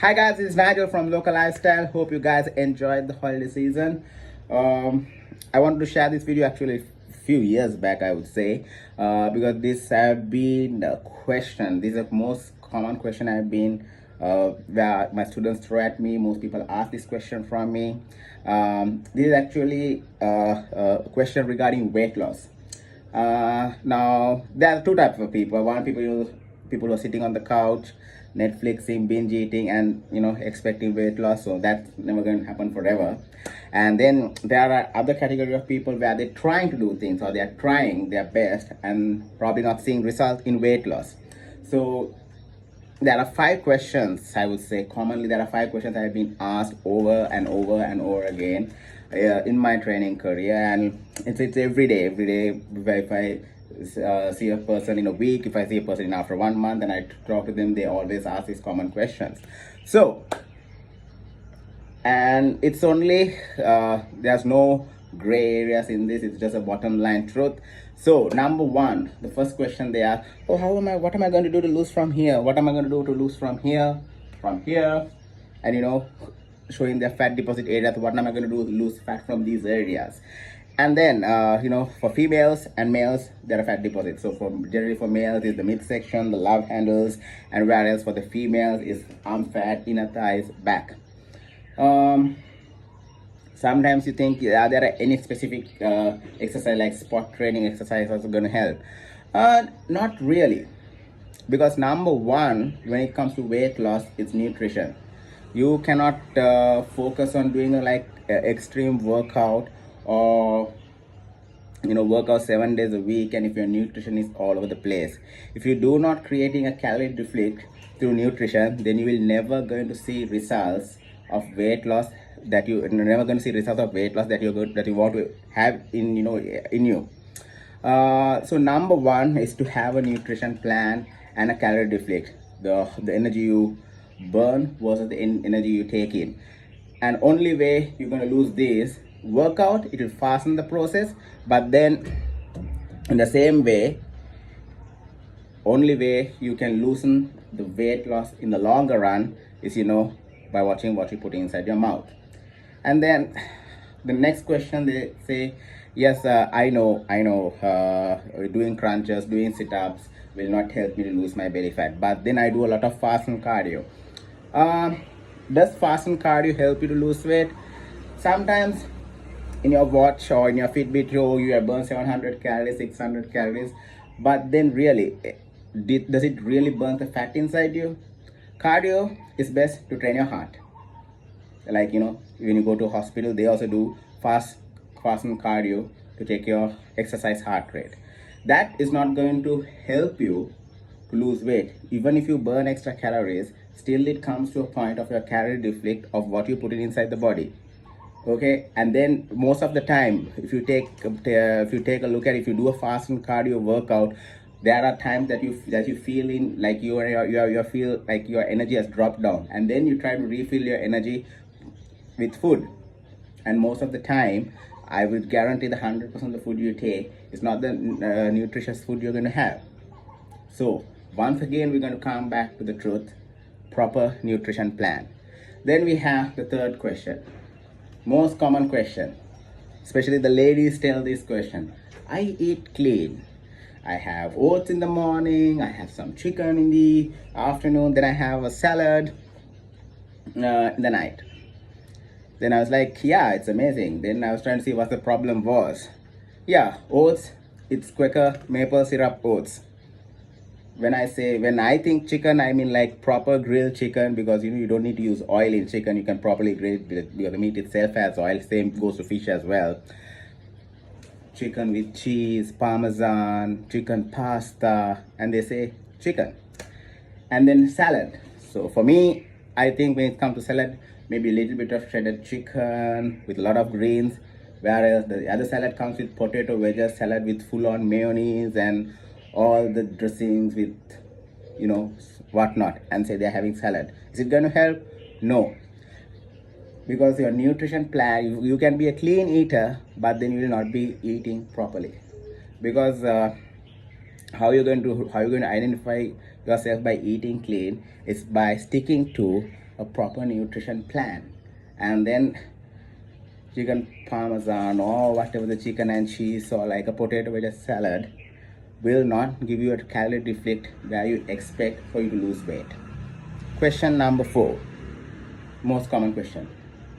Hi guys, it's Nigel from Local Lifestyle. Hope you guys enjoyed the holiday season. I wanted to share this video actually a few years back, I would say, because this have been a question. This is the most common question I've been where my students throw at me. Most people ask this question from me. This is actually a question regarding weight loss. Now there are two types of people. One people who are sitting on the couch, Netflixing, binge eating, and expecting weight loss. So that's never going to happen forever. And then there are other category of people where they're trying to do things or they're trying their best and probably not seeing results in weight loss. So there are 5 questions, I would say. Commonly, there are 5 questions I have been asked over and over and over again in my training career, and it's every day. Every day, if I see a person in a week, if I see a person in after 1 month, and I talk to them, they always ask these common questions. So, and it's only there's no gray areas in this. It's just a bottom line truth. So number one, the first question they ask, oh, what am I going to do to lose from here? What am I going to do to lose from here, and showing their fat deposit areas. What am I going to do to lose fat from these areas? And then for females and males, there are fat deposits. So generally for males is the midsection, the love handles, and whereas for the females is arm fat, inner thighs, back. Sometimes you think, are there any specific exercise like spot training exercises going to help? Not really, because number one, when it comes to weight loss, it's nutrition. You cannot focus on doing a extreme workout or work out 7 days a week, and if your nutrition is all over the place, if you do not creating a calorie deficit through nutrition, then you will never going to see results of weight loss that you want to have in you. So number one is to have a nutrition plan and a calorie deficit, the energy you burn versus the energy you take in. And only way you're going to lose this workout, it will fasten the process, but then in the same way, only way you can loosen the weight loss in the longer run is by watching what you put inside your mouth. And then the next question they say, yes, I know doing crunches, doing sit-ups will not help me to lose my belly fat, but then I do a lot of fast and cardio. Does fast and cardio help you to lose weight? Sometimes in your watch or in your Fitbit you have burned 700 calories, 600 calories, but then really does it really burn the fat inside you? Cardio is best to train your heart. Like when you go to a hospital, they also do fast and cardio to take your exercise heart rate. That is not going to help you to lose weight. Even if you burn extra calories, still it comes to a point of your calorie deficit of what you put in inside the body. Okay, and then most of the time, if you take a look at, if you do a fast and cardio workout, there are times that you feel in like you feel like your energy has dropped down, and then you try to refill your energy with food. And most of the time, I would guarantee the 100% of the food you take is not the nutritious food you're going to have. So once again, we're going to come back to the truth: proper nutrition plan. Then we have the third question, most common question, especially the ladies tell this question: I eat clean. I have oats in the morning, I have some chicken in the afternoon, then I have a salad in the night. Then I was like, yeah, it's amazing. Then I was trying to see what the problem was. Yeah, oats, it's Quaker maple syrup oats. When I think chicken, I mean like proper grilled chicken, because you don't need to use oil in chicken. You can properly grill it because the meat itself has oil. Same goes to fish as well. Chicken with cheese, parmesan, chicken pasta, and they say chicken. And then salad. So for me, I think when it comes to salad, maybe a little bit of shredded chicken with a lot of greens, whereas the other salad comes with potato wedges salad with full-on mayonnaise and all the dressings with whatnot, and say they're having salad. Is it going to help? No, because your nutrition plan, you can be a clean eater, but then you will not be eating properly. Because how you're going to identify yourself by eating clean is by sticking to a proper nutrition plan. And then chicken parmesan or whatever the chicken and cheese or like a potato with a salad will not give you a calorie deficit where you expect for you to lose weight. Question number 4, most common question.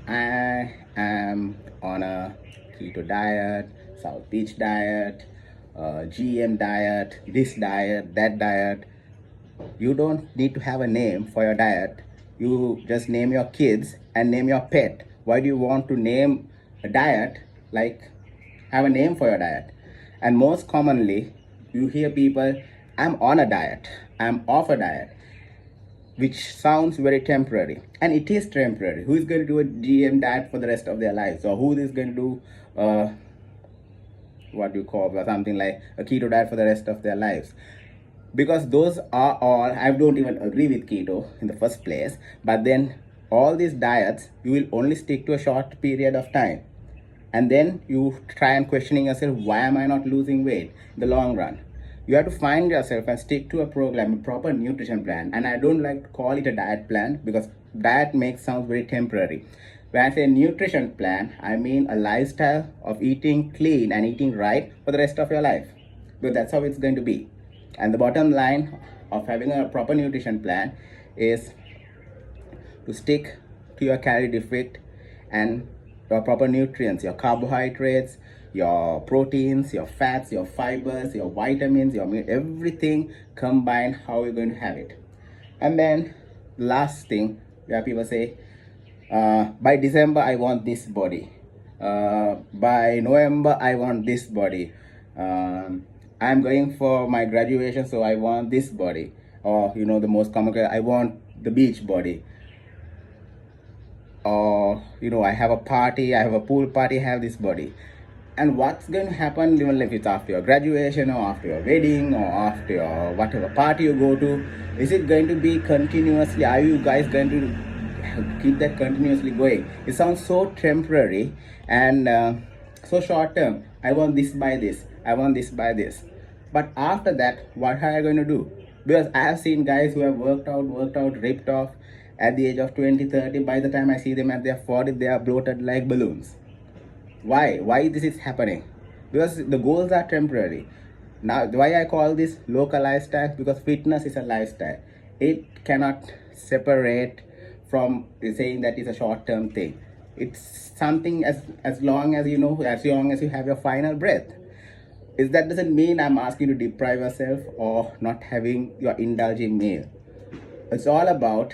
I am on a keto diet, South Beach diet, GM diet, this diet, that diet. You don't need to have a name for your diet. You just name your kids and name your pet. Why do you want to name a diet like have a name for your diet? And most commonly, you hear people, I'm on a diet, I'm off a diet, which sounds very temporary, and it is temporary. Who is going to do a GM diet for the rest of their lives, or who is going to do what do you call something like a keto diet for the rest of their lives? Because those are all, I don't even agree with keto in the first place, but then all these diets you will only stick to a short period of time, and then you try and questioning yourself, why am I not losing weight in the long run? You have to find yourself and stick to a program, a proper nutrition plan. And I don't like to call it a diet plan because diet makes sound very temporary. When I say nutrition plan, I mean a lifestyle of eating clean and eating right for the rest of your life, because that's how it's going to be. And the bottom line of having a proper nutrition plan is to stick to your calorie deficit and your proper nutrients, your carbohydrates, your proteins, your fats, your fibers, your vitamins, your everything combined, how you're going to have it. And then last thing, where people say, by December I want this body, by November I want this body, I'm going for my graduation, so I want this body, or the most common, I want the beach body, or I have a party, I have a pool party, I have this body. And what's going to happen even if it's after your graduation or after your wedding or after your whatever party you go to? Is it going to be continuously? Are you guys going to keep that continuously going? It sounds so temporary and so short term. I want this by this, I want this by this. But after that, what are you going to do? Because I have seen guys who have worked out, ripped off at the age of 20, 30. By the time I see them at their 40, they are bloated like balloons. Why this is happening? Because the goals are temporary. Now why I call this local lifestyle? Because fitness is a lifestyle. It cannot separate from saying that it's a short-term thing. It's something as long as as long as you have your final breath. That doesn't mean I'm asking you to deprive yourself or not having your indulging meal. It's all about,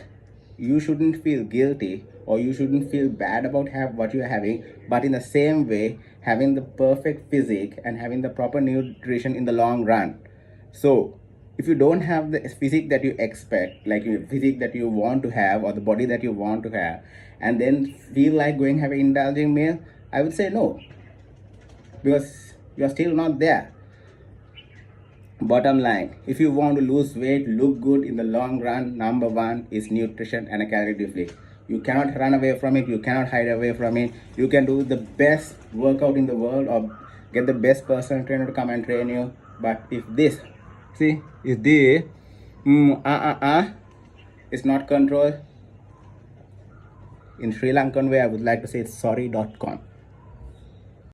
you shouldn't feel guilty or you shouldn't feel bad about what you're having, but in the same way, having the perfect physique and having the proper nutrition in the long run. So if you don't have the physique that you expect, like the physique that you want to have or the body that you want to have, and then feel like going have an indulging meal, I would say no, because you're still not there. Bottom line, if you want to lose weight, look good in the long run, number one is nutrition and a calorie deficit. You cannot run away from it, you cannot hide away from it. You can do the best workout in the world or get the best personal trainer to come and train you, but if this is not controlled, in Sri Lankan way I would like to say it's sorry.com.